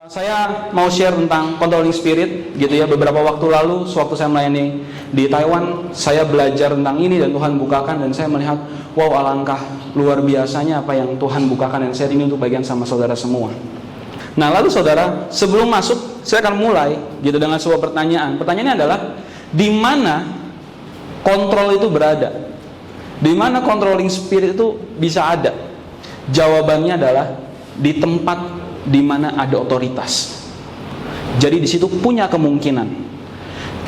Saya mau share tentang controlling spirit gitu ya. Beberapa waktu lalu sewaktu saya melayani di Taiwan, saya belajar tentang ini dan Tuhan bukakan, dan saya melihat wow, alangkah luar biasanya apa yang Tuhan bukakan, dan saya ini untuk bagian sama saudara semua. Nah, lalu saudara, sebelum masuk saya akan mulai gitu dengan sebuah pertanyaan. Pertanyaannya adalah, di mana kontrol itu berada? Di mana controlling spirit itu bisa ada? Jawabannya adalah di tempat di mana ada otoritas. Jadi di situ punya kemungkinan.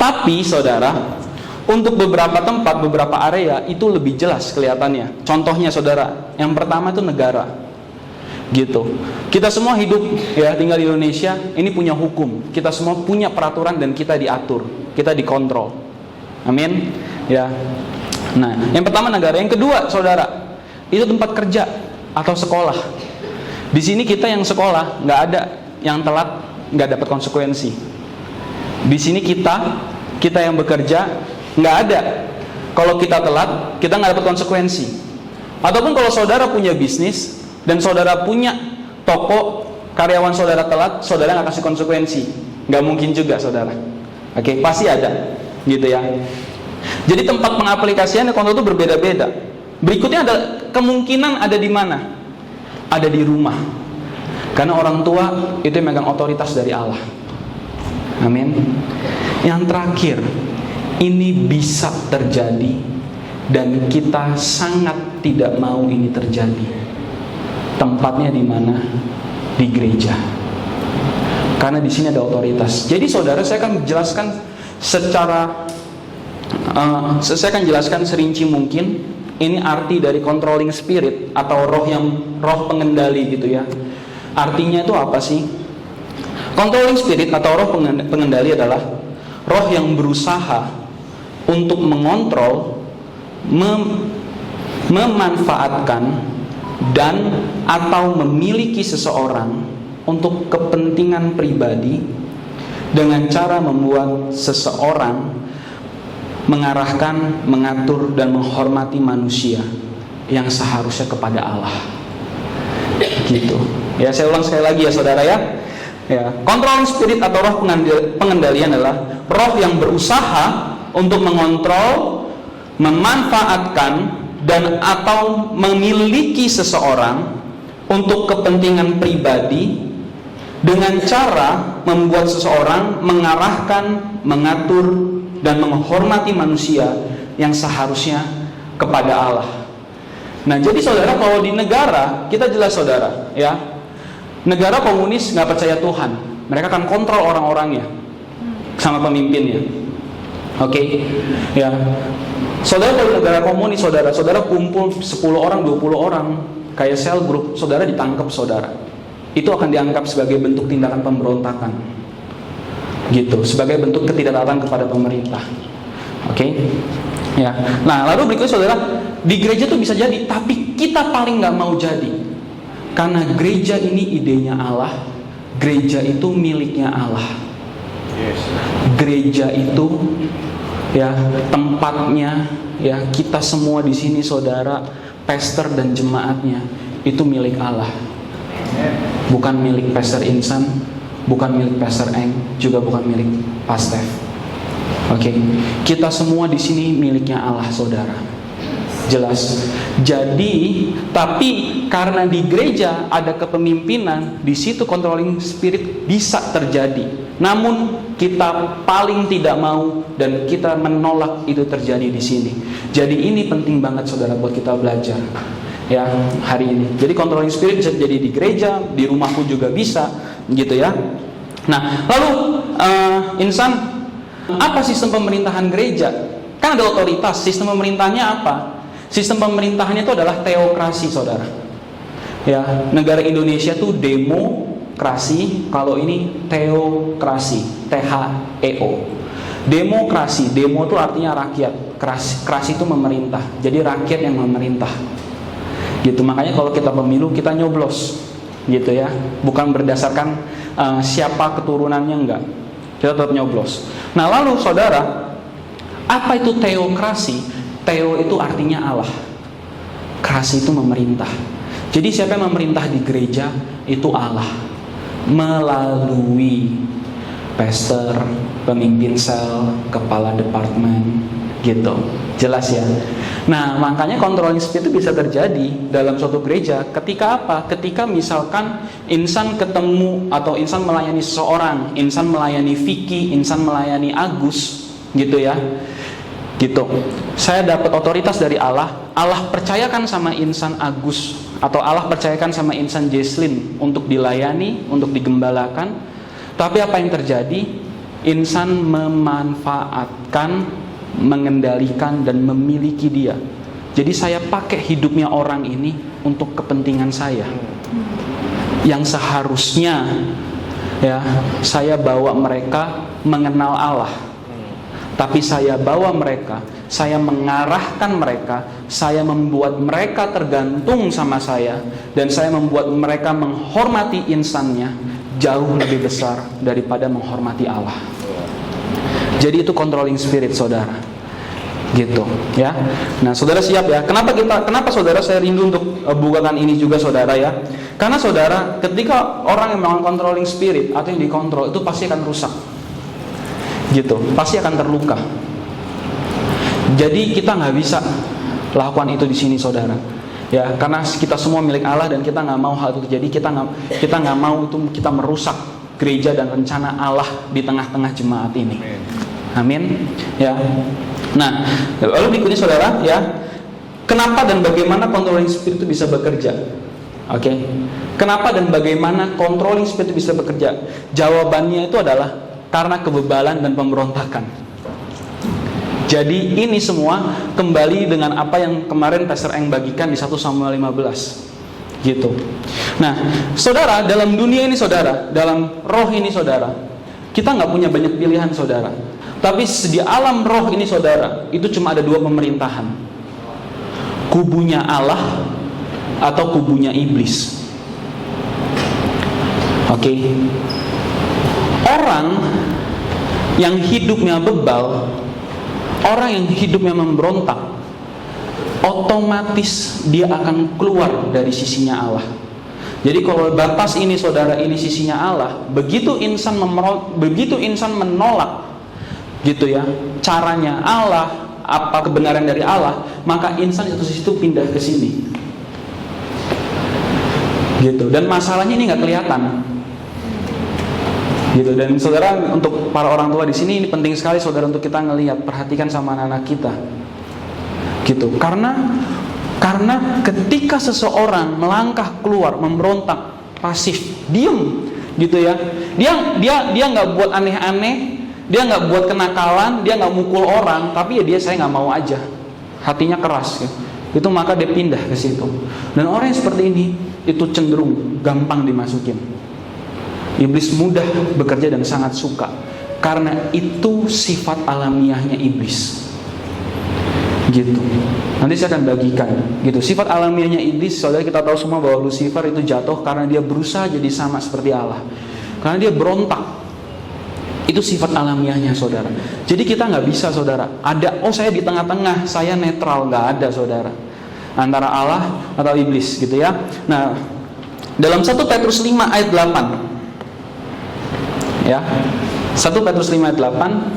Tapi saudara, untuk beberapa tempat, beberapa area itu lebih jelas kelihatannya. Contohnya saudara, yang pertama itu negara. Gitu. Kita semua hidup ya, tinggal di Indonesia, ini punya hukum. Kita semua punya peraturan dan kita diatur, kita dikontrol. Amin. Ya. Nah, yang pertama negara, yang kedua saudara, itu tempat kerja atau sekolah. Di sini kita yang sekolah nggak ada yang telat nggak dapat konsekuensi. Di sini kita yang bekerja nggak ada kalau kita telat kita nggak dapat konsekuensi. Ataupun kalau saudara punya bisnis dan saudara punya toko, karyawan saudara telat, saudara nggak kasih konsekuensi, nggak mungkin juga saudara. Oke, pasti ada, gitu ya. Jadi tempat pengaplikasian kontrol itu berbeda-beda. Berikutnya ada kemungkinan ada di mana? Ada di rumah. Karena orang tua itu yang megang otoritas dari Allah. Amin. Yang terakhir, ini bisa terjadi dan kita sangat tidak mau ini terjadi. Tempatnya di mana? Di gereja. Karena di sini ada otoritas. Jadi saudara, saya akan jelaskan saya akan jelaskan serinci mungkin. Ini arti dari controlling spirit atau roh pengendali gitu ya. Artinya itu apa sih? Controlling spirit atau roh pengendali adalah roh yang berusaha untuk mengontrol, memanfaatkan dan atau memiliki seseorang untuk kepentingan pribadi dengan cara membuat seseorang mengarahkan, mengatur, dan menghormati manusia yang seharusnya kepada Allah. Gitu. Ya, saya ulang sekali lagi ya saudara ya. Ya, controlling spirit atau roh pengendalian adalah roh yang berusaha untuk mengontrol, memanfaatkan, dan atau memiliki seseorang untuk kepentingan pribadi dengan cara membuat seseorang mengarahkan, mengatur, dan menghormati manusia yang seharusnya kepada Allah. Nah, jadi saudara, kalau di negara kita jelas saudara, ya, negara komunis nggak percaya Tuhan, mereka akan kontrol orang-orangnya sama pemimpinnya. Oke, ya, saudara, kalau negara komunis saudara kumpul 10 orang, 20 orang, kayak sel grup, saudara ditangkap saudara, itu akan dianggap sebagai bentuk tindakan pemberontakan. Gitu, sebagai bentuk ketidaktaatan kepada pemerintah. Oke, ya. Nah, lalu berikutnya saudara, di gereja tuh bisa jadi, tapi kita paling nggak mau jadi, karena gereja ini idenya Allah, gereja itu miliknya Allah. Gereja itu ya tempatnya ya kita semua di sini saudara, pastor dan jemaatnya itu milik Allah, bukan milik Pastor Insan, bukan milik Pastor Eng, juga bukan milik Pastor. Oke, kita semua di sini miliknya Allah, saudara. Jelas. Jadi, tapi karena di gereja ada kepemimpinan, di situ controlling spirit bisa terjadi. Namun kita paling tidak mau dan kita menolak itu terjadi di sini. Jadi ini penting banget saudara buat kita belajar. Ya, hari ini. Jadi controlling spirit bisa jadi di gereja, di rumahku juga bisa, gitu ya. Nah, lalu Insan, apa sistem pemerintahan gereja? Kan ada otoritas. Sistem pemerintahnya apa? Sistem pemerintahannya itu adalah teokrasi, saudara. Ya, negara Indonesia tuh demokrasi, kalau ini teokrasi, THEO. Demokrasi, demo itu artinya rakyat, krasi itu memerintah. Jadi rakyat yang memerintah. Gitu, makanya kalau kita pemilu kita nyoblos, gitu ya, bukan berdasarkan siapa keturunannya, enggak, kita tetap nyoblos. Nah, lalu saudara, apa itu teokrasi? Teo itu artinya Allah, krasi itu memerintah. Jadi siapa yang memerintah di gereja itu Allah. melalui pastor, pemimpin sel, kepala departemen, gitu. Jelas ya. Nah, makanya controlling spirit itu bisa terjadi dalam suatu gereja ketika apa? Ketika misalkan insan ketemu atau insan melayani seseorang, insan melayani Vicky, insan melayani Agus, gitu ya. Gitu. Saya dapat otoritas dari Allah. Allah percayakan sama insan Agus atau Allah percayakan sama insan Jesslyn untuk dilayani, untuk digembalakan. Tapi apa yang terjadi? Insan memanfaatkan, mengendalikan dan memiliki dia. Jadi saya pakai hidupnya orang ini untuk kepentingan saya. Yang seharusnya ya, saya bawa mereka mengenal Allah. Tapi saya bawa mereka, saya mengarahkan mereka, saya membuat mereka tergantung sama saya, dan saya membuat mereka menghormati insannya jauh lebih besar daripada menghormati Allah. Jadi itu controlling spirit, saudara. Gitu, ya. Nah, saudara siap ya? Kenapa saudara saya rindu untuk bukakan ini juga, saudara ya? Karena saudara, ketika orang yang melakukan controlling spirit atau yang dikontrol itu pasti akan rusak. Gitu, pasti akan terluka. Jadi kita nggak bisa lakukan itu di sini, saudara. Ya, karena kita semua milik Allah dan kita nggak mau hal itu terjadi. Kita nggak mau itu kita merusak gereja dan rencana Allah di tengah-tengah jemaat ini. Amin. Ya. Nah, lalu berikutnya saudara, ya, kenapa dan bagaimana controlling spirit itu bisa bekerja? Oke. Kenapa dan bagaimana controlling spirit itu bisa bekerja? Jawabannya itu adalah karena kebebalan dan pemberontakan. Jadi ini semua kembali dengan apa yang kemarin Pastor Eng bagikan di 1 Samuel 15. Gitu. Nah, saudara, dalam dunia ini saudara, dalam roh ini saudara, kita nggak punya banyak pilihan, saudara. Tapi di alam roh ini saudara, itu cuma ada 2 pemerintahan. Kubunya Allah atau kubunya iblis. Oke. Orang yang hidupnya bebal, orang yang hidupnya memberontak, otomatis dia akan keluar dari sisinya Allah. Jadi kalau batas ini saudara, ini sisinya Allah, begitu insan menolak gitu ya, caranya Allah, apa kebenaran dari Allah, maka insan itu situ pindah ke sini. Gitu. Dan masalahnya ini nggak kelihatan. Gitu. Dan saudara, untuk para orang tua di sini ini penting sekali saudara untuk kita ngelihat, perhatikan sama anak-anak kita. Gitu. Karena ketika seseorang melangkah keluar, memberontak, pasif, diem, gitu ya. Dia nggak buat aneh-aneh, dia nggak buat kenakalan, dia nggak mukul orang, tapi ya saya nggak mau aja, hatinya keras. Ya. Itu maka dia pindah ke situ. Dan orang yang seperti ini itu cenderung gampang dimasukin. Iblis mudah bekerja dan sangat suka, karena itu sifat alamiahnya iblis. Gitu. Nanti saya akan bagikan. Gitu. Sifat alamiahnya iblis, saudara, kita tahu semua bahwa Lucifer itu jatuh karena dia berusaha jadi sama seperti Allah. Karena dia berontak. Itu sifat alamiahnya, saudara. Jadi kita nggak bisa, saudara. Saya di tengah-tengah, saya netral, nggak ada, saudara. Antara Allah atau iblis, gitu ya. Nah, dalam 1 Petrus 5 ayat 8. Ya, 1 Petrus 5 ayat 8,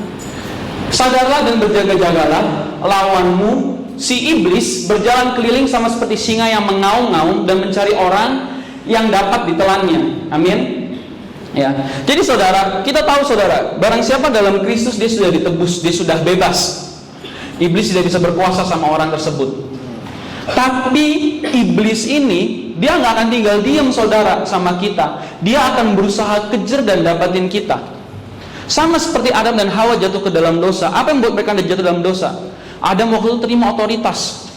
sadarlah dan berjaga-jagalah, lawanmu si iblis berjalan keliling sama seperti singa yang mengaum-ngaum dan mencari orang yang dapat ditelannya. Amin. Ya. Jadi saudara, kita tahu saudara, barang siapa dalam Kristus dia sudah ditebus, dia sudah bebas. Iblis tidak bisa berkuasa sama orang tersebut. Tapi iblis ini dia nggak akan tinggal diam, saudara, sama kita. Dia akan berusaha kejar dan dapatin kita. Sama seperti Adam dan Hawa jatuh ke dalam dosa. Apa yang membuat mereka jatuh dalam dosa? Adam waktu itu terima otoritas,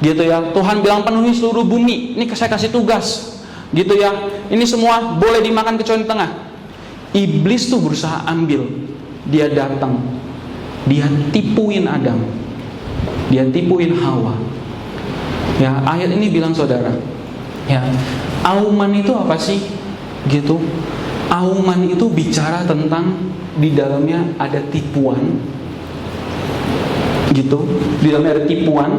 gitu ya. Tuhan bilang penuhi seluruh bumi. Ini saya kasih tugas, gitu ya. Ini semua boleh dimakan kecuali tengah. Iblis tuh berusaha ambil. Dia datang, dia tipuin Adam, dia tipuin Hawa. Ya, ayat ini bilang saudara, ya, auman itu apa sih? Gitu. Auman itu bicara tentang di dalamnya ada tipuan. Gitu. Di dalamnya ada tipuan,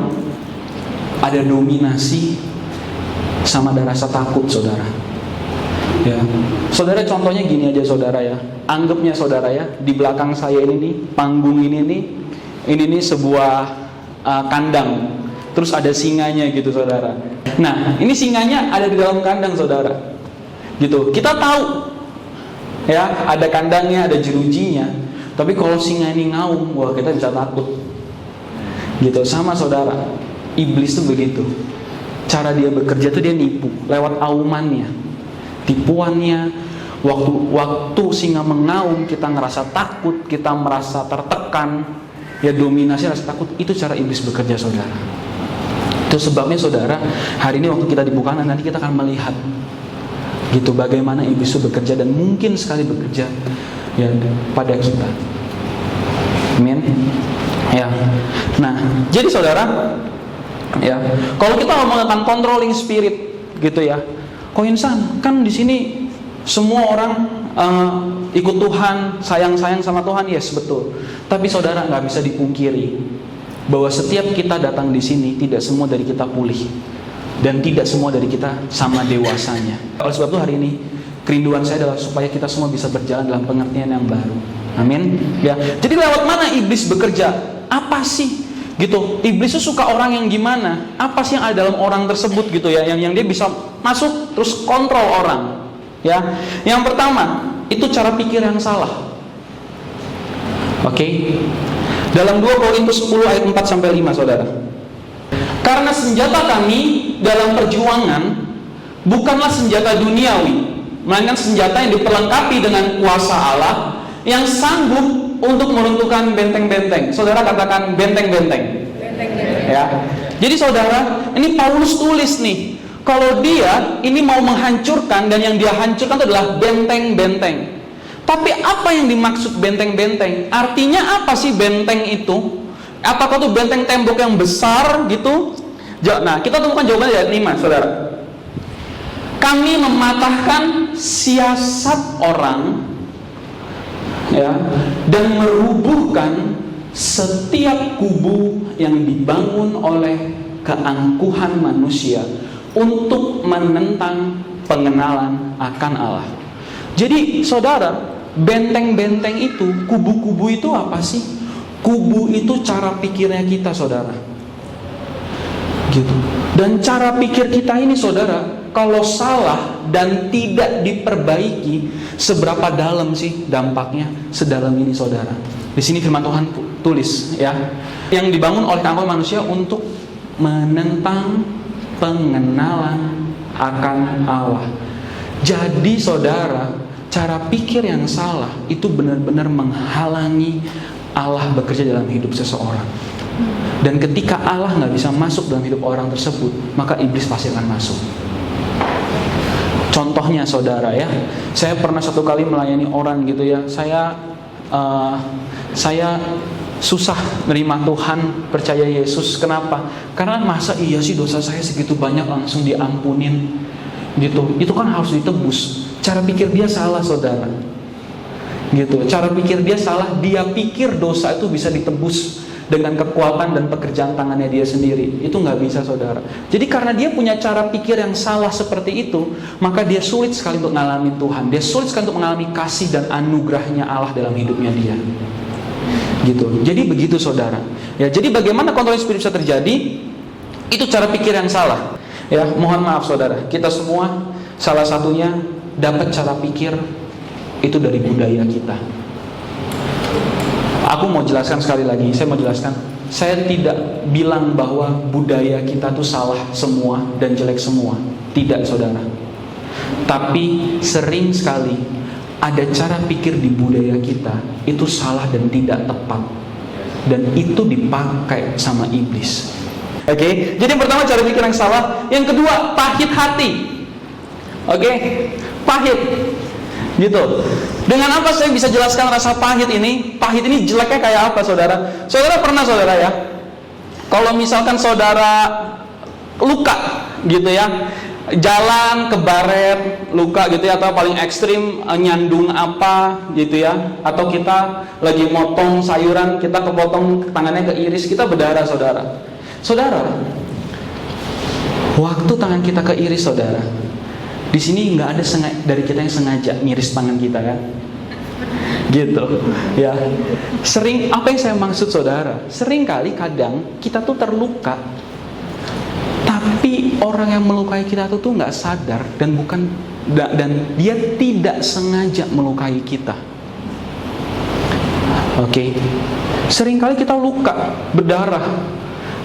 ada dominasi, sama ada rasa takut, saudara. Ya, saudara, contohnya gini aja saudara ya. Anggapnya saudara ya, di belakang saya ini nih, panggung ini nih sebuah kandang. Terus ada singanya gitu saudara. Nah, ini singanya ada di dalam kandang saudara. Gitu. Kita tahu ya, ada kandangnya, ada jerujinya. Tapi kalau singa ini ngaum, wah kita bisa takut. Gitu. Sama saudara, iblis tuh begitu. Cara dia bekerja tuh dia nipu lewat aumannya, tipuannya. Waktu singa mengaum, kita ngerasa takut, kita merasa tertekan, ya dominasi rasa takut. Itu cara iblis bekerja saudara. Itu sebabnya saudara, hari ini waktu kita dibukakan, nanti kita akan melihat gitu bagaimana iblis itu bekerja, dan mungkin sekali bekerja ya pada kita. Amin. Ya. Nah, jadi saudara, ya, kalau kita ngomong tentang controlling spirit gitu ya, kok insan kan di sini semua orang ikut Tuhan, sayang-sayang sama Tuhan, yes betul. Tapi saudara, nggak bisa dipungkiri bahwa setiap kita datang di sini tidak semua dari kita pulih, dan tidak semua dari kita sama dewasanya. Oleh sebab itu hari ini kerinduan saya adalah supaya kita semua bisa berjalan dalam pengertian yang baru. Amin. Ya. Jadi lewat mana iblis bekerja? Apa sih? Gitu. Iblis itu suka orang yang gimana? Apa sih yang ada dalam orang tersebut gitu ya? Yang dia bisa masuk terus kontrol orang. Ya. Yang pertama, itu cara pikir yang salah. Oke. Dalam 2 Korintus 10 ayat 4 sampai 5 saudara. Karena senjata kami dalam perjuangan bukanlah senjata duniawi, melainkan senjata yang diperlengkapi dengan kuasa Allah yang sanggup untuk meruntuhkan benteng-benteng. Saudara katakan benteng-benteng. Ya. Jadi saudara, ini Paulus tulis nih, kalau dia ini mau menghancurkan, dan yang dia hancurkan itu adalah benteng-benteng. Tapi apa yang dimaksud benteng-benteng? Artinya apa sih benteng itu? Apakah itu benteng tembok yang besar gitu? Nah, kita temukan jawabannya ayat 5, saudara. Kami mematahkan siasat orang, ya, dan merubuhkan setiap kubu yang dibangun oleh keangkuhan manusia untuk menentang pengenalan akan Allah. Jadi saudara, benteng-benteng itu, kubu-kubu itu apa sih? Kubu itu cara pikirnya kita saudara, gitu. Dan cara pikir kita ini saudara, kalau salah dan tidak diperbaiki, seberapa dalam sih dampaknya? Sedalam ini saudara. Di sini firman Tuhan tulis ya, yang dibangun oleh keangkuhan manusia untuk menentang pengenalan akan Allah. Jadi saudara, cara pikir yang salah itu benar-benar menghalangi Allah bekerja dalam hidup seseorang. Dan ketika Allah nggak bisa masuk dalam hidup orang tersebut, maka iblis pasti akan masuk. Contohnya saudara ya, saya pernah satu kali melayani orang gitu ya, saya susah menerima Tuhan, percaya Yesus. Kenapa? Karena masa iya sih dosa saya segitu banyak langsung diampunin gitu. Itu kan harus ditebus. Cara pikir dia salah saudara, gitu. Cara pikir dia salah. Dia pikir dosa itu bisa ditebus dengan kekuatan dan pekerjaan tangannya dia sendiri. Itu nggak bisa saudara. Jadi karena dia punya cara pikir yang salah seperti itu, maka dia sulit sekali untuk mengalami Tuhan. Dia sulit sekali untuk mengalami kasih dan anugerahnya Allah dalam hidupnya dia, gitu. Jadi begitu saudara ya. Jadi bagaimana kontrol spirit bisa terjadi? Itu cara pikir yang salah ya. Mohon maaf saudara, kita semua salah satunya dapat cara pikir itu dari budaya kita. Aku mau jelaskan sekali lagi, saya tidak bilang bahwa budaya kita tuh salah semua dan jelek semua. Tidak saudara. Tapi sering sekali ada cara pikir di budaya kita itu salah dan tidak tepat, dan itu dipakai sama iblis. Oke, jadi yang pertama cara pikir yang salah. Yang kedua, pahit hati. Oke, pahit, gitu. Dengan apa saya bisa jelaskan rasa pahit ini? Pahit ini jeleknya kayak apa saudara? Saudara pernah saudara ya, kalau misalkan saudara luka gitu ya, jalan ke baret luka gitu ya, atau paling ekstrim nyandung apa gitu ya, atau kita lagi motong sayuran, kita kepotong tangannya keiris, kita berdarah saudara. Waktu tangan kita keiris saudara, Di sini nggak ada dari kita yang sengaja ngiris tangan kita kan, gitu ya. Apa yang saya maksud saudara, sering kali kadang kita tuh terluka, tapi orang yang melukai kita tuh nggak sadar dan dia tidak sengaja melukai kita. Oke. Sering kali kita luka, berdarah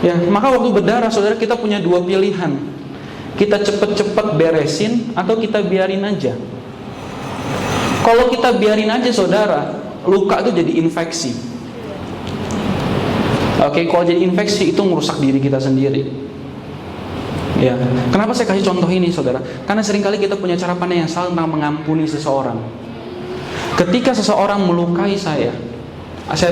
ya. Maka waktu berdarah saudara, kita punya dua pilihan. Kita cepet-cepet beresin atau kita biarin aja. Kalau kita biarin aja saudara, luka itu jadi infeksi. Oke, kalau jadi infeksi itu merusak diri kita sendiri. Ya, kenapa saya kasih contoh ini saudara? Karena seringkali kita punya cara pandang yang salah tentang mengampuni seseorang. Ketika seseorang melukai saya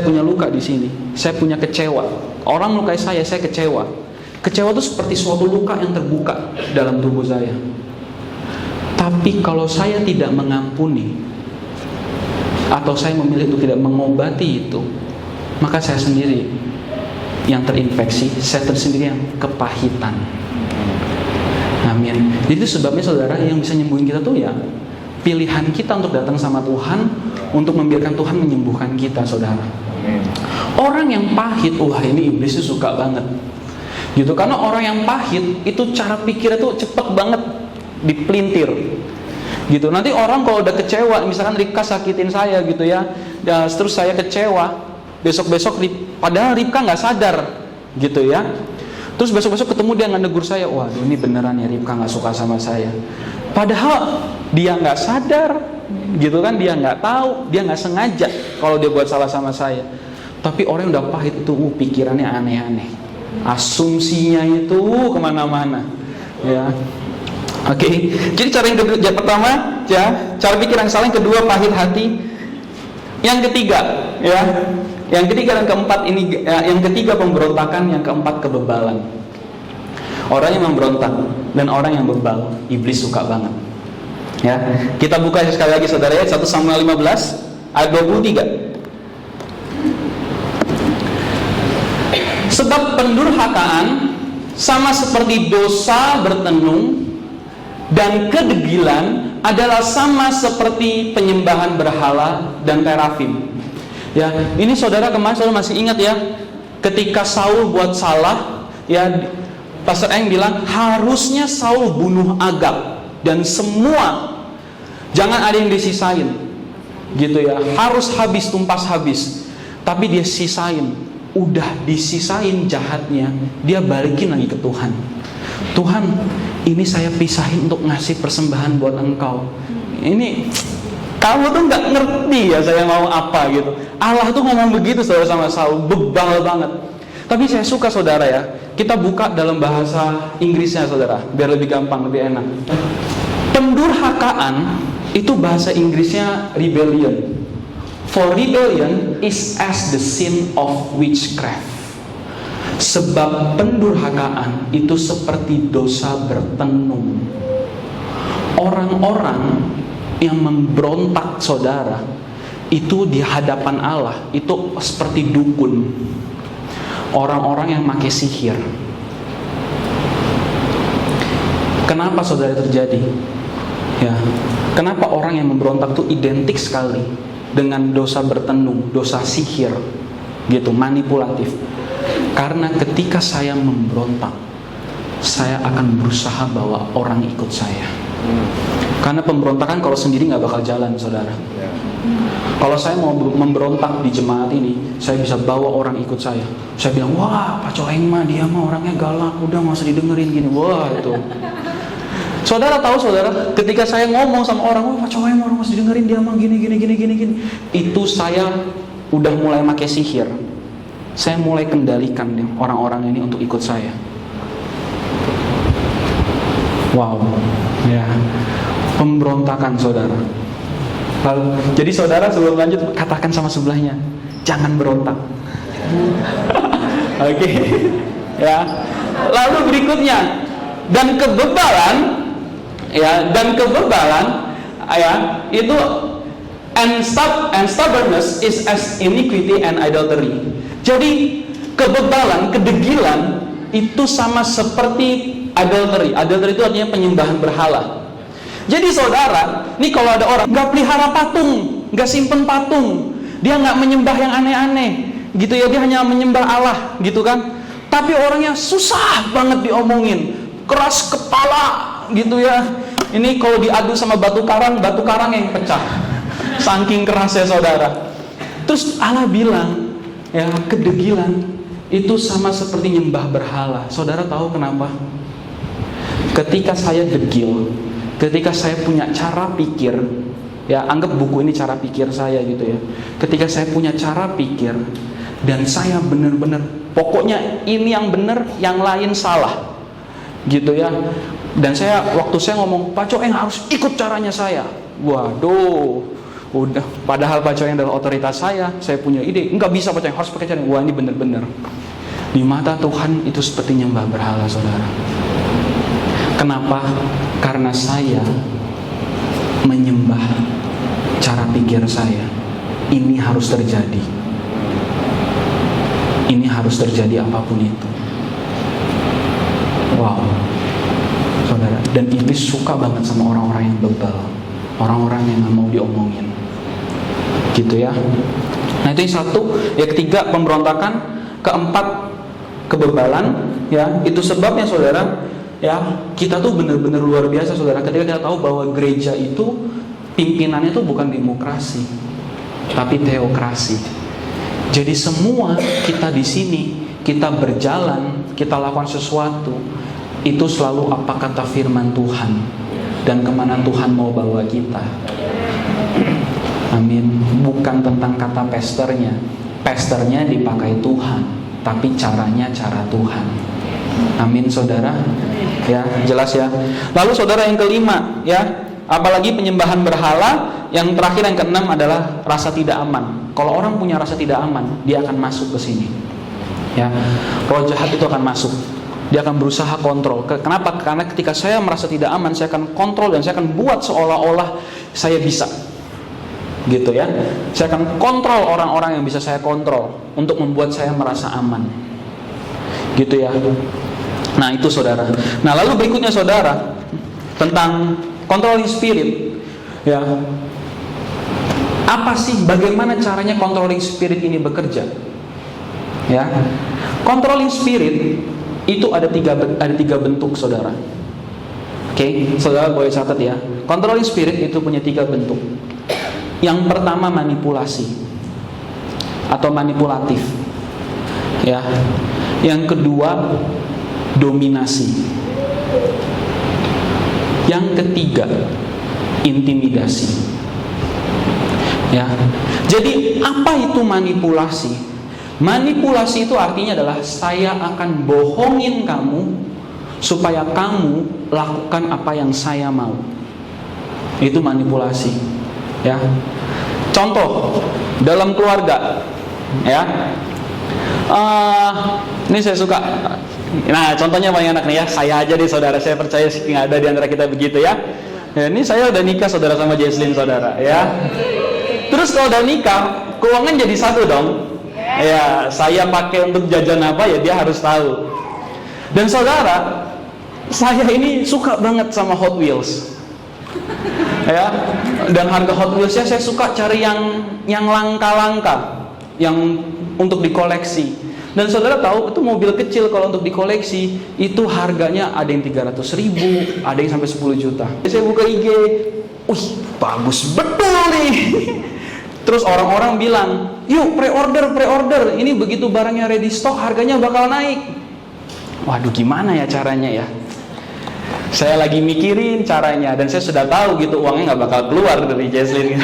punya luka di sini, saya punya kecewa. Orang melukai saya kecewa. Kecewa itu seperti suatu luka yang terbuka dalam tubuh saya. Tapi kalau saya tidak mengampuni, atau saya memilih untuk tidak mengobati itu, maka saya sendiri yang terinfeksi, saya sendiri yang kepahitan. Amin. Jadi itu sebabnya saudara, yang bisa nyembuhin kita tuh ya pilihan kita untuk datang sama Tuhan, untuk membiarkan Tuhan menyembuhkan kita saudara. Orang yang pahit, wah ini iblis tuh suka banget gitu, karena orang yang pahit itu cara pikirnya tuh cepet banget dipelintir gitu. Nanti orang kalau udah kecewa, misalkan Ripka sakitin saya gitu ya, terus saya kecewa, besok-besok padahal Ripka nggak sadar gitu ya, terus besok-besok ketemu dia negur saya, waduh ini beneran ya Ripka nggak suka sama saya, padahal dia nggak sadar gitu kan, dia nggak tahu, dia nggak sengaja kalau dia buat salah sama saya. Tapi orang yang udah pahit itu pikirannya aneh-aneh, asumsinya itu kemana-mana ya. Oke. Jadi cara yang pertama ya, cara pikir yang salah. Yang kedua pahit hati. Yang ketiga ya, yang ketiga dan keempat ini ya, yang ketiga pemberontakan, yang keempat kebebalan. Orang yang memberontak dan orang yang bebal, iblis suka banget ya. Kita buka sekali lagi saudara ya, 1 Samuel 15 ayat 23. Sebab pendurhakaan sama seperti dosa bertenung, dan kedegilan adalah sama seperti penyembahan berhala dan terafim. Ya, ini saudara kemarin saudara masih ingat ya, ketika Saul buat salah, ya Pastor Eng bilang harusnya Saul bunuh Agag dan semua, jangan ada yang disisain, gitu ya, harus habis, tumpas habis. Tapi dia sisain. Udah disisain jahatnya, dia balikin lagi ke Tuhan. Tuhan, ini saya pisahin untuk ngasih persembahan buat Engkau. Ini kamu tuh nggak ngerti ya saya mau apa gitu. Allah tuh ngomong begitu saudara sama Saul, bebal banget. Tapi saya suka saudara ya, kita buka dalam bahasa Inggrisnya saudara, biar lebih gampang, lebih enak. Pendurhakaan itu bahasa Inggrisnya rebellion. For rebellion is as the sin of witchcraft. Sebab pendurhakaan itu seperti dosa bertenung. Orang-orang yang memberontak saudara, itu di hadapan Allah itu seperti dukun. Orang-orang yang pakai sihir. Kenapa saudara terjadi? Ya, kenapa orang yang memberontak itu identik sekali dengan dosa bertenung, dosa sihir, gitu, manipulatif. Karena ketika saya memberontak, saya akan berusaha bawa orang ikut saya. Karena pemberontakan kalau sendiri nggak bakal jalan, saudara. Kalau saya mau memberontak di jemaat ini, saya bisa bawa orang ikut saya. Saya bilang, wah Pak Coeng mah dia mah orangnya galak, udah nggak usah didengerin gini, wah itu. Saudara tahu saudara, ketika saya ngomong sama orang, wah Pak Coeng orang masih dengerin dia mah gini, itu saya udah mulai pakai sihir. Saya mulai kendalikan nih orang-orang ini untuk ikut saya. Wow, ya, pemberontakan saudara. Lalu, jadi saudara sebelum lanjut katakan sama sebelahnya, jangan berontak. Oke, ya. Lalu berikutnya, dan kebebalan, ya, itu and stubbornness is as iniquity and idolatry. Jadi kebebalan, kedegilan itu sama seperti adultery. Adultery itu artinya penyembahan berhala. Jadi saudara, nih kalau ada orang nggak pelihara patung, nggak simpen patung, dia nggak menyembah yang aneh-aneh, gitu ya, dia hanya menyembah Allah, gitu kan. Tapi orangnya susah banget diomongin, keras kepala, gitu ya. Ini kalau diadu sama batu karang yang pecah, saking kerasnya saudara. Terus Allah bilang, ya, kedegilan itu sama seperti nyembah berhala. Saudara tahu kenapa? Ketika saya degil, ketika saya punya cara pikir, ya anggap buku ini cara pikir saya gitu ya. Ketika saya punya cara pikir dan saya benar-benar, pokoknya ini yang benar, yang lain salah, gitu ya. Dan waktu saya ngomong, Pak Coeng harus ikut caranya saya. Waduh, udah. Padahal Pak Coeng adalah otoritas saya punya ide, nggak bisa Pak Coeng, harus pakai cara. Wah, ini benar-benar. Di mata Tuhan itu seperti nyembah berhala, saudara. Kenapa? Karena saya menyembah cara pikir saya. Ini harus terjadi. Ini harus terjadi apapun itu. Wow, saudara. Dan iblis suka banget sama orang-orang yang bebal, orang-orang yang nggak mau diomongin, gitu ya. Nah itu yang satu. Yang ketiga, pemberontakan. Keempat, kebebalan. Ya, itu sebabnya saudara. Ya, kita tuh benar-benar luar biasa saudara ketika kita tahu bahwa gereja itu pimpinannya tuh bukan demokrasi, tapi teokrasi. Jadi semua kita di sini, kita berjalan, kita lakukan sesuatu, itu selalu apa kata firman Tuhan dan kemana Tuhan mau bawa kita. Amin. Bukan tentang kata pastornya. Pastornya dipakai Tuhan, tapi caranya cara Tuhan. Amin saudara. Ya, jelas ya. Lalu saudara yang kelima, ya, apalagi penyembahan berhala. Yang terakhir, yang keenam adalah rasa tidak aman. Kalau orang punya rasa tidak aman, dia akan masuk ke sini. Ya, roh jahat itu akan masuk. Dia akan berusaha kontrol. Kenapa? Karena ketika saya merasa tidak aman, saya akan kontrol dan saya akan buat seolah-olah saya bisa. Gitu ya. Saya akan kontrol orang-orang yang bisa saya kontrol untuk membuat saya merasa aman. Gitu ya. Nah itu saudara. Nah lalu berikutnya saudara, tentang controlling spirit. Ya, apa sih, bagaimana caranya controlling spirit ini bekerja? Ya, controlling spirit itu ada tiga bentuk saudara. Oke, saudara boleh catat ya. Controlling spirit itu punya 3 bentuk. Yang pertama manipulasi atau manipulatif. Ya. Yang kedua dominasi. Yang ketiga intimidasi. Ya. Jadi apa itu manipulasi? Manipulasi itu artinya adalah saya akan bohongin kamu supaya kamu lakukan apa yang saya mau. Itu manipulasi. Ya. Contoh dalam keluarga, ya. Ini saya suka. Nah, contohnya paling enak nih ya. Saya aja deh saudara. Saya percaya nggak ada di antara kita begitu ya. Ya, ini saya udah nikah saudara sama Jesslyn saudara. Ya. Terus kalau udah nikah, keuangan jadi satu dong. Ya, saya pakai untuk jajan apa ya dia harus tahu. Dan saudara, saya ini suka banget sama Hot Wheels. Ya, dan harga Hot Wheels-nya saya suka cari yang langka-langka, yang untuk dikoleksi. Dan saudara tahu itu mobil kecil kalau untuk dikoleksi itu harganya ada yang 300.000, ada yang sampai 10 juta. Saya buka IG, wih bagus betul nih. Terus orang-orang bilang, yuk pre-order, ini begitu barangnya ready stock harganya bakal naik. Waduh gimana ya caranya ya? Saya lagi mikirin caranya dan saya sudah tahu gitu uangnya nggak bakal keluar dari Jesslyn.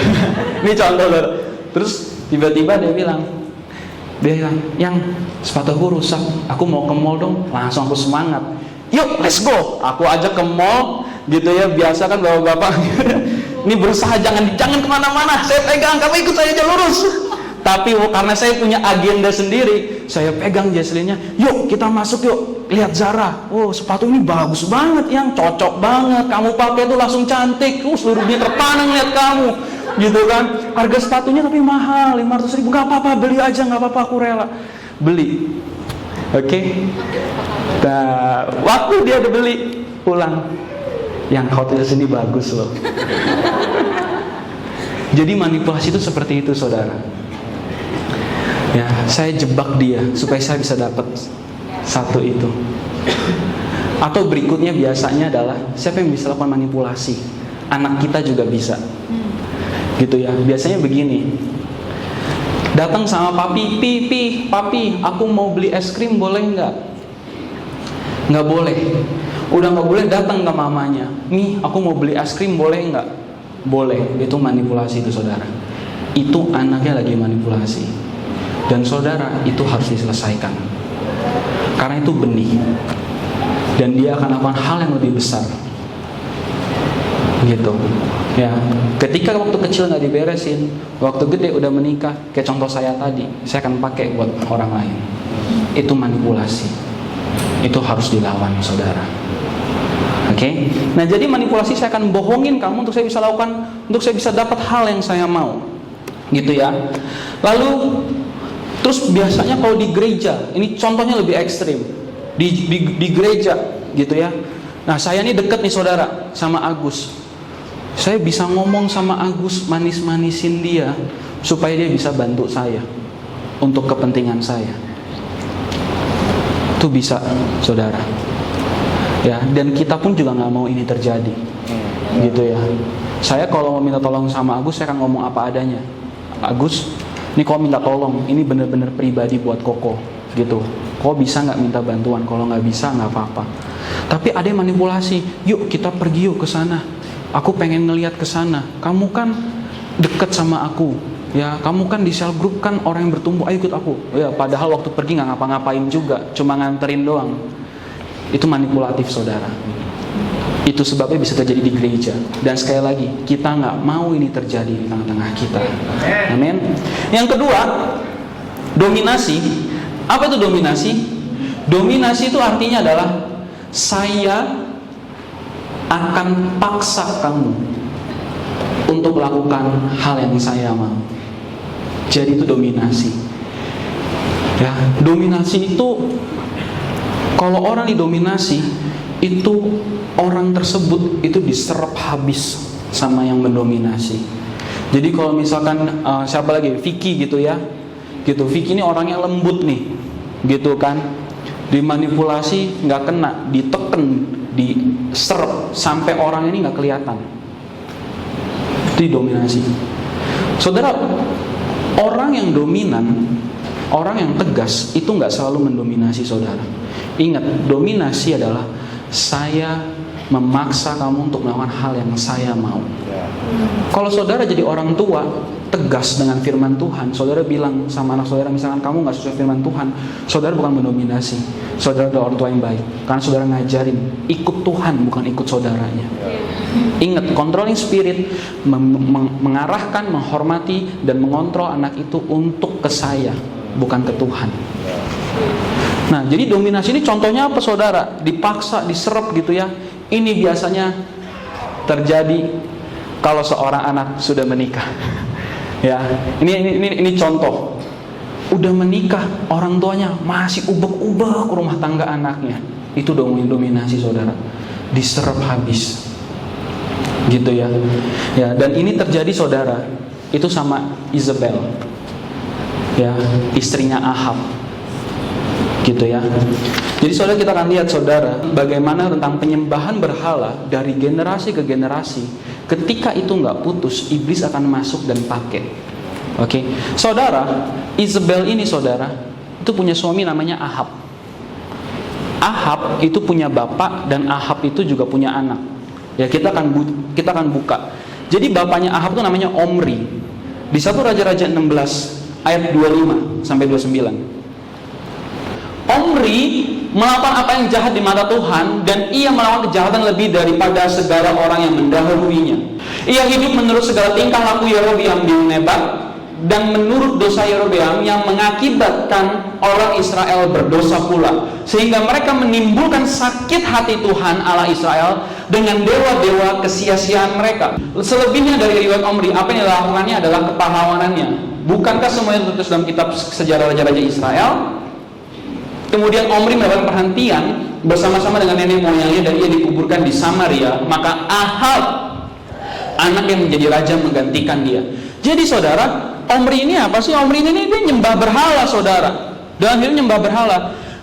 Ini contoh. Terus tiba-tiba dia bilang, yang sepatuku rusak, aku mau ke mall dong. Langsung aku semangat, yuk let's go. Aku ajak ke mall gitu ya, biasa kan bapak-bapak. Ini berusaha jangan kemana-mana, saya pegang, kamu ikut saya aja lurus. Tapi karena saya punya agenda sendiri, saya pegang Jesslyn-nya, yuk kita masuk yuk, lihat Zara. Oh sepatu ini bagus banget, yang cocok banget, kamu pakai tuh langsung cantik, seluruh dunia terpana ngeliat kamu, gitu kan. Harga sepatunya tapi mahal, 500.000, nggak apa-apa, beli aja, nggak apa-apa, aku rela beli. Oke. Nah, waktu dia udah beli, pulang, Yang Hot Wheels ini bagus loh. Jadi manipulasi itu seperti itu, saudara. Ya, saya jebak dia supaya saya bisa dapat satu itu. Atau berikutnya biasanya adalah siapa yang bisa lakukan manipulasi? Anak kita juga bisa. Gitu ya. Biasanya begini. Datang sama papi, papi, aku mau beli es krim, boleh nggak? Nggak boleh. Udah nggak boleh, datang ke mamanya. Nih, aku mau beli es krim, boleh nggak? Boleh. Itu manipulasi itu, saudara. Itu anaknya lagi manipulasi. Dan saudara, itu harus diselesaikan. Karena itu benih. Dan dia akan lakukan hal yang lebih besar. Gitu. Ya, ketika waktu kecil nggak diberesin, waktu gede udah menikah, kayak contoh saya tadi, saya akan pakai buat orang lain. Itu manipulasi. Itu harus dilawan, saudara. Oke? Nah, jadi manipulasi saya akan bohongin kamu untuk saya bisa lakukan, untuk saya bisa dapat hal yang saya mau. Gitu ya. Lalu terus biasanya kalau di gereja, ini contohnya lebih ekstrim. Di gereja, gitu ya. Nah, saya ini deket nih, saudara, sama Agus. Saya bisa ngomong sama Agus, manis-manisin dia supaya dia bisa bantu saya untuk kepentingan saya. Itu bisa, saudara. Ya, dan kita pun juga nggak mau ini terjadi, gitu ya. Saya kalau mau minta tolong sama Agus, saya akan ngomong apa adanya. Agus, ini kau minta tolong, ini benar-benar pribadi buat Koko, gitu. Kau bisa nggak minta bantuan? Kalau nggak bisa, nggak apa-apa. Tapi ada yang manipulasi. Yuk kita pergi yuk ke sana. Aku pengen ngelihat ke sana. Kamu kan deket sama aku, ya. Kamu kan di sel group kan orang yang bertumbuh. Ayo ikut aku. Ya, padahal waktu pergi nggak ngapa-ngapain juga, cuma nganterin doang. Itu manipulatif, saudara. Itu sebabnya bisa terjadi di gereja. Dan sekali lagi, kita nggak mau ini terjadi di tengah-tengah kita. Amin. Yang kedua, dominasi. Apa itu dominasi? Dominasi itu artinya adalah saya akan paksa kamu untuk melakukan hal yang saya mau. Jadi itu dominasi. Ya, dominasi itu kalau orang didominasi, itu orang tersebut itu diserap habis sama yang mendominasi. Jadi kalau misalkan siapa lagi, Vicky gitu ya, gitu. Vicky ini orangnya lembut nih, gitu kan. Dimanipulasi nggak kena, diteken, diserap sampai orang ini nggak kelihatan. Itu dominasi. Saudara, orang yang dominan, orang yang tegas itu nggak selalu mendominasi, saudara. Ingat, dominasi adalah saya memaksa kamu untuk melakukan hal yang saya mau. Kalau saudara jadi orang tua tegas dengan firman Tuhan, saudara bilang sama anak saudara, misalkan kamu nggak sesuai firman Tuhan, saudara bukan mendominasi, saudara adalah orang tua yang baik, karena saudara ngajarin ikut Tuhan, bukan ikut saudaranya. Ingat, controlling spirit mengarahkan, menghormati dan mengontrol anak itu untuk ke saya, bukan ke Tuhan. Nah, jadi dominasi ini contohnya apa, saudara? Dipaksa, diserap gitu ya. Ini biasanya terjadi kalau seorang anak sudah menikah. Ya, ini contoh. Udah menikah, orang tuanya masih ubek-ubek rumah tangga anaknya. Itu dominasi, saudara. Diserap habis. Gitu ya. Ya, dan ini terjadi, saudara. Itu sama Isabel. Ya, istrinya Ahab. Gitu ya. Jadi saudara, kita akan lihat, saudara, bagaimana tentang penyembahan berhala dari generasi ke generasi. Ketika itu nggak putus, iblis akan masuk dan pakai. Oke, saudara, Isabel ini, saudara, itu punya suami namanya Ahab. Ahab itu punya bapak dan Ahab itu juga punya anak. Ya, kita akan buka. Jadi bapaknya Ahab itu namanya Omri. Di 1 Raja-Raja 16 ayat 25 sampai 29. Omri melakukan apa yang jahat di mata Tuhan, dan ia melakukan kejahatan lebih daripada segala orang yang mendahuluinya. Ia hidup menurut segala tingkah laku Yerobeam bin Nebat, dan menurut dosa Yerobeam yang mengakibatkan orang Israel berdosa pula, sehingga mereka menimbulkan sakit hati Tuhan Allah Israel dengan dewa-dewa kesia-siaan mereka. Selebihnya dari riwayat Omri, apa yang dilakukannya adalah kepahlawanannya. Bukankah semua yang tertulis dalam kitab sejarah raja-raja Israel? Kemudian Omri mendapatkan perhentian bersama-sama dengan nenek moyangnya dan ia dikuburkan di Samaria, maka Ahab, anak yang menjadi raja, menggantikan dia. Jadi saudara, Omri ini apa sih? Omri ini dia nyembah berhala, saudara. Dan akhirnya nyembah berhala.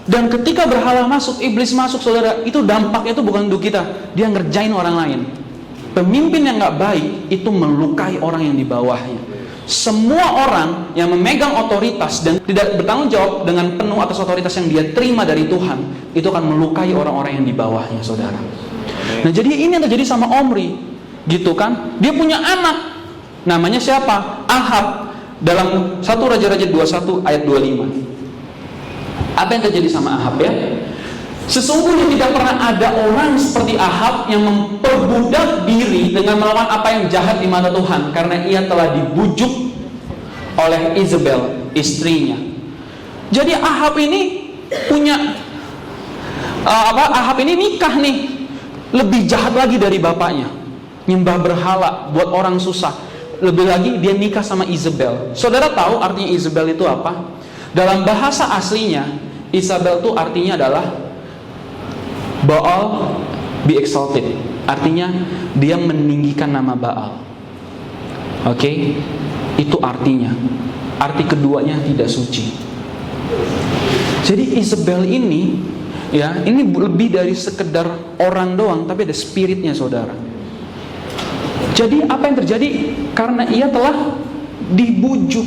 Dan ketika berhala masuk, iblis masuk, saudara, itu dampaknya itu bukan untuk kita. Dia ngerjain orang lain. Pemimpin yang gak baik itu melukai orang yang di bawahnya. Semua orang yang memegang otoritas dan tidak bertanggung jawab dengan penuh atas otoritas yang dia terima dari Tuhan, itu akan melukai orang-orang yang di bawahnya, saudara. Nah, jadi ini yang terjadi sama Omri, gitu kan? Dia punya anak, namanya siapa? Ahab. Dalam 1 Raja-Raja 21 ayat 25. Apa yang terjadi sama Ahab ya? Sesungguhnya tidak pernah ada orang seperti Ahab yang memperbudak diri dengan melakukan apa yang jahat di mata Tuhan, karena ia telah dibujuk oleh Isabel, istrinya. Jadi Ahab ini punya Ahab ini nikah nih, lebih jahat lagi dari bapaknya, nyembah berhala buat orang susah. Lebih lagi dia nikah sama Isabel. Saudara tahu artinya Isabel itu apa? Dalam bahasa aslinya, Isabel itu artinya adalah Baal be exalted. Artinya dia meninggikan nama Baal. Oke? Itu artinya. Arti keduanya tidak suci. Jadi Isabel ini, ya, ini lebih dari sekedar orang doang, tapi ada spiritnya, saudara. Jadi apa yang terjadi? Karena ia telah dibujuk,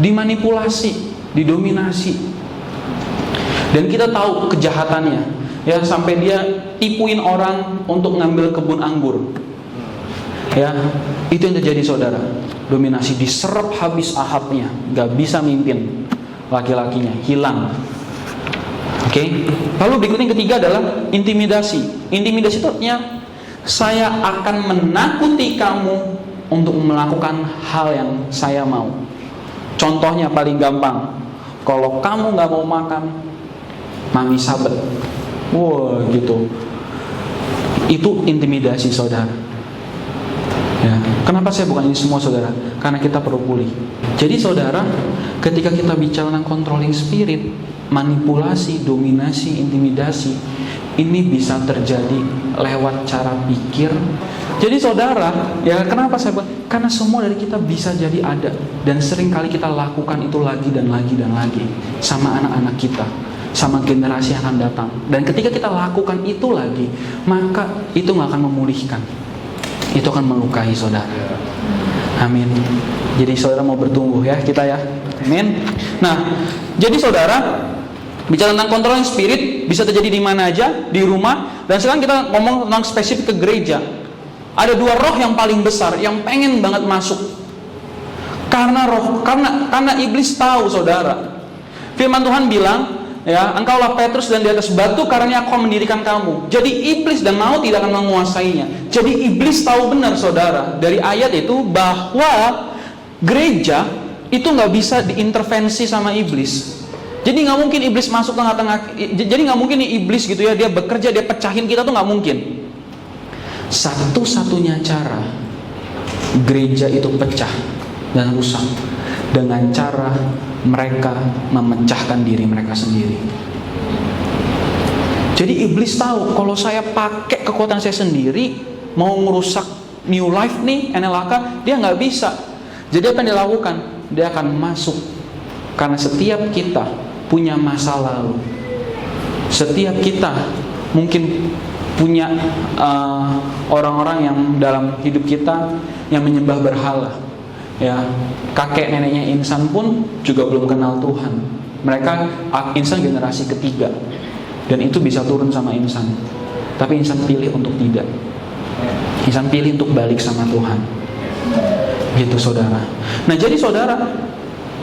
dimanipulasi, didominasi. Dan kita tahu kejahatannya, ya, sampai dia tipuin orang untuk ngambil kebun anggur. Ya, itu yang terjadi, saudara. Dominasi, diserap habis Ahabnya, gak bisa mimpin laki-lakinya, hilang. Oke. Lalu berikutnya yang ketiga adalah intimidasi. Intimidasi itu artinya saya akan menakuti kamu untuk melakukan hal yang saya mau. Contohnya paling gampang, kalau kamu gak mau makan, mami sabet. Wah, gitu. Itu intimidasi, saudara. Ya. Kenapa saya bukan ini semua, saudara? Karena kita perlu pulih. Jadi saudara, ketika kita bicara tentang controlling spirit, manipulasi, dominasi, intimidasi, ini bisa terjadi lewat cara pikir. Jadi saudara, ya kenapa saya buat? Karena semua dari kita bisa jadi ada, dan sering kali kita lakukan itu lagi dan lagi dan lagi sama anak-anak kita, sama generasi yang akan datang. Dan ketika kita lakukan itu lagi, maka itu gak akan memulihkan, itu akan melukai saudara. Amin. Jadi saudara mau bertumbuh ya, kita ya. Amin. Nah, jadi saudara, bicara tentang controlling spirit bisa terjadi di mana aja, di rumah. Dan sekarang kita ngomong tentang spesifik ke gereja. Ada dua roh yang paling besar yang pengen banget masuk. Karena iblis tahu, saudara. Firman Tuhan bilang, ya, engkaulah Petrus dan di atas batu karena aku mendirikan kamu. Jadi iblis dan maut tidak akan menguasainya. Jadi iblis tahu benar, saudara, dari ayat itu bahwa gereja itu nggak bisa diintervensi sama iblis. Jadi nggak mungkin iblis masuk tengah-tengah. Jadi nggak mungkin nih iblis gitu ya, dia bekerja, dia pecahin kita tuh nggak mungkin. Satu-satunya cara gereja itu pecah dan rusak dengan cara mereka memecahkan diri mereka sendiri. Jadi iblis tahu kalau saya pakai kekuatan saya sendiri mau merusak new life nih, NLAK, dia nggak bisa. Jadi apa yang dia lakukan? Dia akan masuk. Karena setiap kita punya masa lalu. Setiap kita mungkin punya orang-orang yang dalam hidup kita yang menyembah berhala. Ya, kakek neneknya insan pun juga belum kenal Tuhan. Mereka insan generasi ketiga, dan itu bisa turun sama insan. Tapi insan pilih untuk tidak. Insan pilih untuk balik sama Tuhan. Gitu, saudara. Nah, jadi saudara,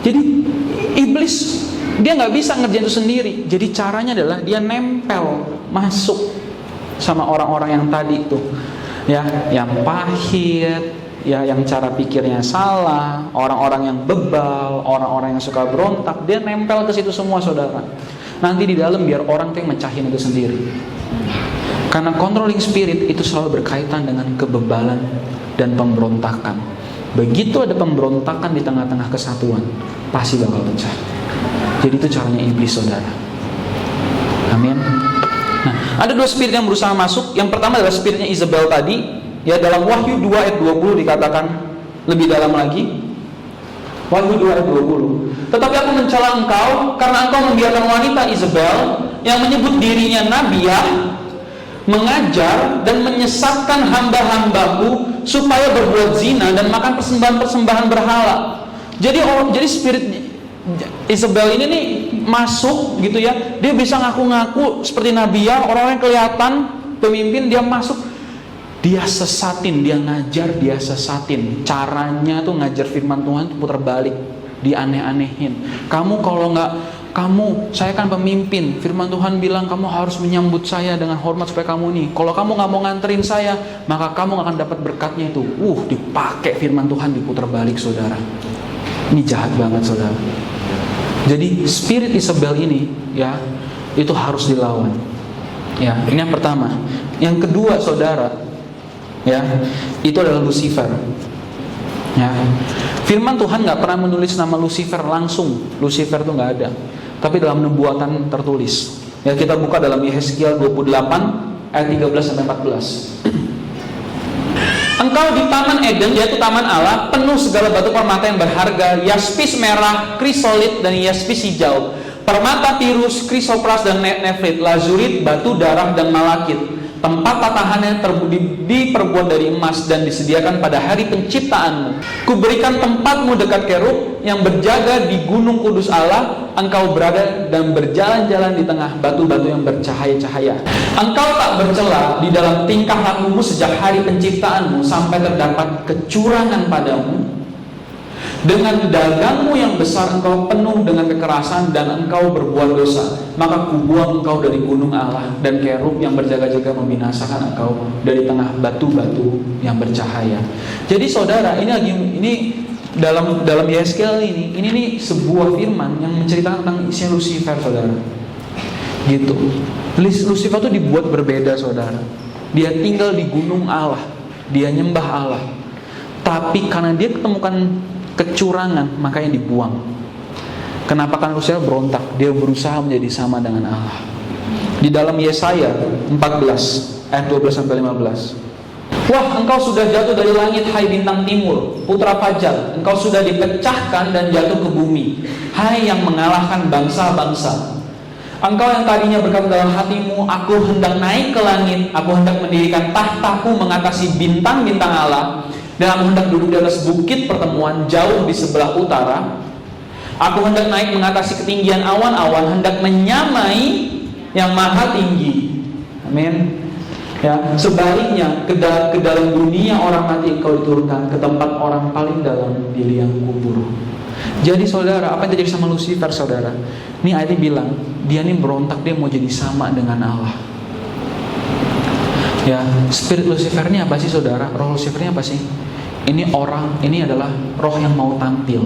jadi iblis dia nggak bisa ngerjain itu sendiri. Jadi caranya adalah dia nempel masuk sama orang-orang yang tadi itu, ya, yang pahit, ya, yang cara pikirnya salah, orang-orang yang bebal, orang-orang yang suka berontak, dia nempel ke situ semua, saudara. Nanti di dalam biar orang tuh yang mecahin itu sendiri. Karena controlling spirit itu selalu berkaitan dengan kebebalan dan pemberontakan. Begitu ada pemberontakan di tengah-tengah kesatuan, pasti bakal pecah. Jadi itu caranya iblis, saudara. Amin. Nah, ada dua spirit yang berusaha masuk. Yang pertama adalah spiritnya Isabel tadi, ya, dalam Wahyu 2 ayat 20 dikatakan lebih dalam lagi. Wahyu 2 ayat 20. Tetapi aku mencela engkau karena engkau membiarkan wanita Isabel yang menyebut dirinya nabiah mengajar dan menyesatkan hamba-hambaku supaya berbuat zina dan makan persembahan-persembahan berhala. Jadi spirit Isabel ini nih masuk gitu ya. Dia bisa ngaku-ngaku seperti nabiah, orang-orang kelihatan pemimpin, dia masuk. Dia sesatin, dia ngajar, dia sesatin. Caranya tuh ngajar firman Tuhan tuh putar balik, dianeh-anehin. Kamu kalau nggak, saya kan pemimpin. Firman Tuhan bilang kamu harus menyambut saya dengan hormat supaya kamu nih. Kalau kamu nggak mau nganterin saya, maka kamu nggak akan dapat berkatnya itu. Dipakai firman Tuhan diputar balik, saudara. Ini jahat banget, saudara. Jadi spirit Isabel ini, ya, itu harus dilawan. Ya, ini yang pertama. Yang kedua, saudara, ya, itu adalah Lucifer. Ya, firman Tuhan nggak pernah menulis nama Lucifer langsung. Lucifer itu nggak ada, tapi dalam nubuatan tertulis. Ya, kita buka dalam Yehezkiel 28 ayat 13 sampai 14. Engkau di Taman Eden, yaitu Taman Allah, penuh segala batu permata yang berharga, yaspis merah, krisolit, dan yaspis hijau, permata tirus, krisopras, dan nefrit, lazurit, batu darah, dan malakit. Tempat tatahannya diperbuat dari emas dan disediakan pada hari penciptaanmu. Kuberikan tempatmu dekat kerub yang berjaga di gunung kudus Allah. Engkau berada dan berjalan-jalan di tengah batu-batu yang bercahaya-cahaya. Engkau tak bercela di dalam tingkah lakumu sejak hari penciptaanmu sampai terdapat kecurangan padamu. Dengan dagangmu yang besar engkau penuh dengan kekerasan dan engkau berbuat dosa. Maka kubuang engkau dari gunung Allah, dan kerub yang berjaga-jaga membinasakan engkau dari tengah batu-batu yang bercahaya. Jadi saudara, ini dalam Yehezkiel ini nih sebuah firman yang menceritakan tentang isinya Lucifer, saudara. Gitu. Lucifer itu dibuat berbeda, saudara. Dia tinggal di gunung Allah, dia nyembah Allah. Tapi karena dia ketemukan kecurangan, makanya dibuang. Kenapa? Karena Lucifer berontak, dia berusaha menjadi sama dengan Allah. Di dalam Yesaya 14 ayat 12 sampai 15. Wah, engkau sudah jatuh dari langit, hai bintang timur, putra fajar. Engkau sudah dipecahkan dan jatuh ke bumi, hai yang mengalahkan bangsa-bangsa. Engkau yang tadinya berkata dalam hatimu, aku hendak naik ke langit, aku hendak mendirikan tahtaku mengatasi bintang-bintang Allah, dan aku hendak duduk di atas bukit pertemuan jauh di sebelah utara. Aku hendak naik mengatasi ketinggian awan-awan, hendak menyamai yang maha tinggi. Amin. Ya, sebaliknya ke dalam dunia orang mati engkau diturunkan, ke tempat orang paling dalam di liang kubur. Jadi saudara, apa yang terjadi sama Lucifer, saudara? Ini ayatnya bilang, dia ini berontak, dia mau jadi sama dengan Allah. Ya, spirit Lucifer ini apa sih, saudara? Roh Lucifer ini apa sih? Ini adalah roh yang mau tampil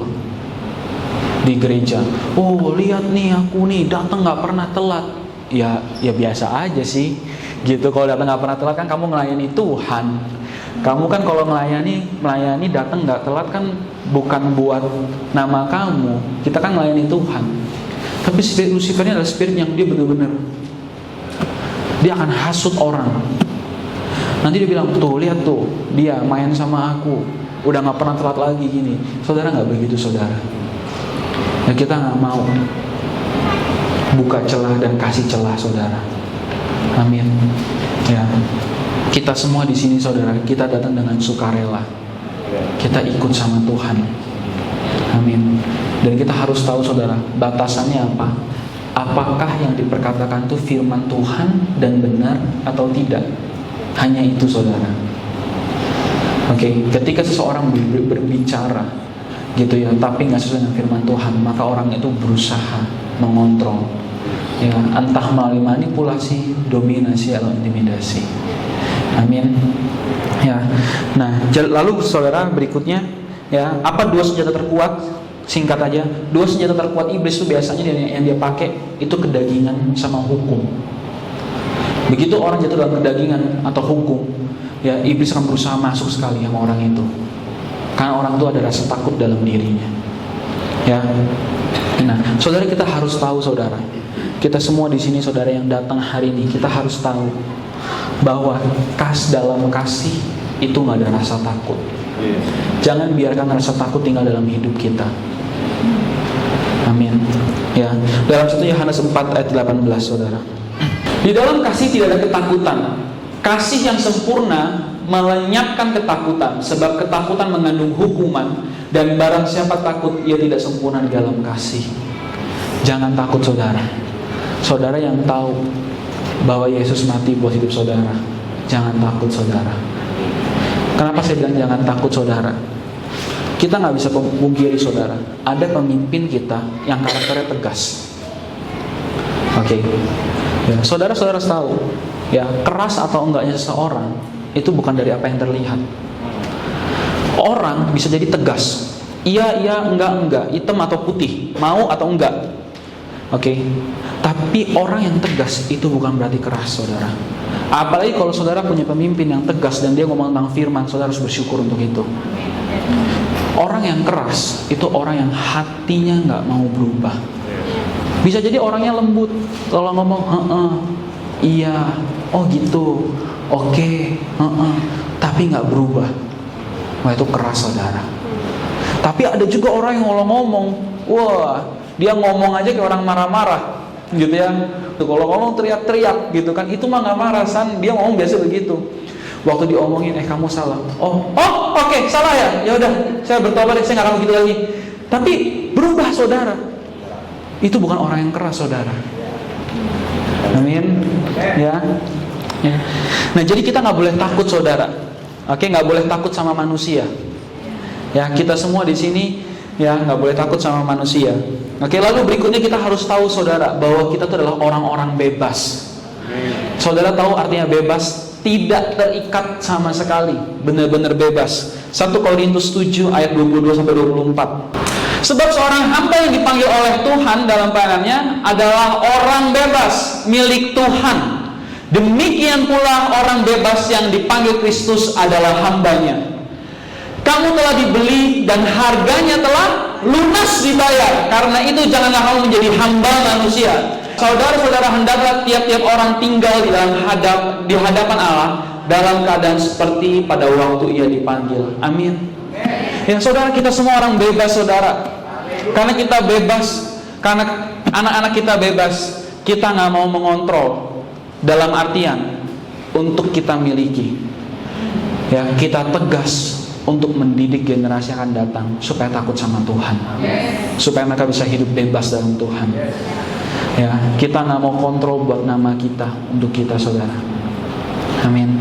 di gereja. Oh, lihat nih aku nih datang nggak pernah telat. Ya biasa aja sih. Gitu, kalau datang nggak pernah telat kan kamu melayani Tuhan. Kamu kan kalau melayani datang nggak telat kan bukan buat nama kamu. Kita kan melayani Tuhan. Tapi spirit Lucifer ini adalah spirit yang dia benar-benar dia akan hasut orang. Nanti dia bilang, tuh lihat tuh, dia main sama aku, udah gak pernah telat lagi gini. Saudara gak begitu, saudara. Ya, kita gak mau buka celah dan kasih celah, saudara. Amin. Ya, kita semua di sini, saudara, kita datang dengan sukarela. Kita ikut sama Tuhan. Amin. Dan kita harus tahu, saudara, batasannya apa? Apakah yang diperkatakan itu firman Tuhan dan benar atau tidak? Hanya itu, saudara. Oke, ketika seseorang berbicara gitu ya, tapi nggak sesuai dengan firman Tuhan, maka orang itu berusaha mengontrol, ya, entah melalui manipulasi, dominasi atau intimidasi. Amin. Ya. Nah, lalu saudara berikutnya, ya, apa dua senjata terkuat? Singkat aja, dua senjata terkuat iblis itu biasanya yang dia pakai itu kedagingan sama hukum. Begitu orang jatuh dalam kedagingan atau hukum, ya, iblis akan berusaha masuk sekali sama orang itu. Karena orang itu ada rasa takut dalam dirinya. Ya. Nah, saudara, kita harus tahu, saudara, kita semua di sini saudara yang datang hari ini, kita harus tahu bahwa dalam kasih itu nggak ada rasa takut. Jangan biarkan rasa takut tinggal dalam hidup kita. Amin. Ya, dalam 1 Yohanes 4 ayat 18 saudara. Di dalam kasih tidak ada ketakutan. Kasih yang sempurna melenyapkan ketakutan, sebab ketakutan mengandung hukuman, dan barang siapa takut ia tidak sempurna di dalam kasih. Jangan takut saudara. Saudara yang tahu bahwa Yesus mati buat hidup saudara, jangan takut saudara. Kenapa saya bilang jangan takut saudara? Kita nggak bisa pungkiri saudara, ada pemimpin kita yang karakternya tegas. Oke. Ya, saudara-saudara tahu, ya, keras atau enggaknya seseorang itu bukan dari apa yang terlihat. Orang bisa jadi tegas, iya, enggak, hitam atau putih, mau atau enggak. Oke. Tapi orang yang tegas itu bukan berarti keras, saudara. Apalagi kalau saudara punya pemimpin yang tegas dan dia ngomong tentang firman, saudara harus bersyukur untuk itu. Orang yang keras itu orang yang hatinya nggak mau berubah. Bisa jadi orangnya lembut, kalau ngomong iya, oh gitu, oke, tapi nggak berubah. Wah, itu keras saudara. Tapi ada juga orang yang kalau ngomong, wah, dia ngomong aja kayak orang marah-marah, gitu ya. Kalau ngomong teriak-teriak, gitu kan, itu mah nggak marah, dia ngomong biasa begitu. Waktu diomongin, kamu salah. Oke, salah ya. Ya udah, saya bertobat, saya nggak akan begitu lagi. Tapi berubah saudara. Itu bukan orang yang keras saudara. Amin. Ya. Nah, jadi kita nggak boleh takut saudara. Oke, nggak boleh takut sama manusia. Ya, kita semua di sini ya nggak boleh takut sama manusia. Oke, lalu berikutnya kita harus tahu saudara bahwa kita itu adalah orang-orang bebas. Saudara tahu artinya bebas? Tidak terikat sama sekali, benar-benar bebas. 1 Korintus 7 ayat 22-24. Sebab seorang hamba yang dipanggil oleh Tuhan dalam pelayanannya adalah orang bebas, milik Tuhan. Demikian pula orang bebas yang dipanggil Kristus adalah hambanya. Kamu telah dibeli dan harganya telah lunas dibayar. Karena itu janganlah kamu menjadi hamba manusia. Saudara-saudara, hendaklah tiap-tiap orang tinggal di hadapan Allah dalam keadaan seperti pada waktu ia dipanggil. Amin. Ya saudara, kita semua orang bebas saudara. Karena kita bebas, karena anak-anak kita bebas, kita nggak mau mengontrol. Dalam artian untuk kita miliki. Ya, kita tegas untuk mendidik generasi yang akan datang supaya takut sama Tuhan, supaya mereka bisa hidup bebas dalam Tuhan. Ya, kita nggak mau kontrol buat nama kita untuk kita saudara. Amin.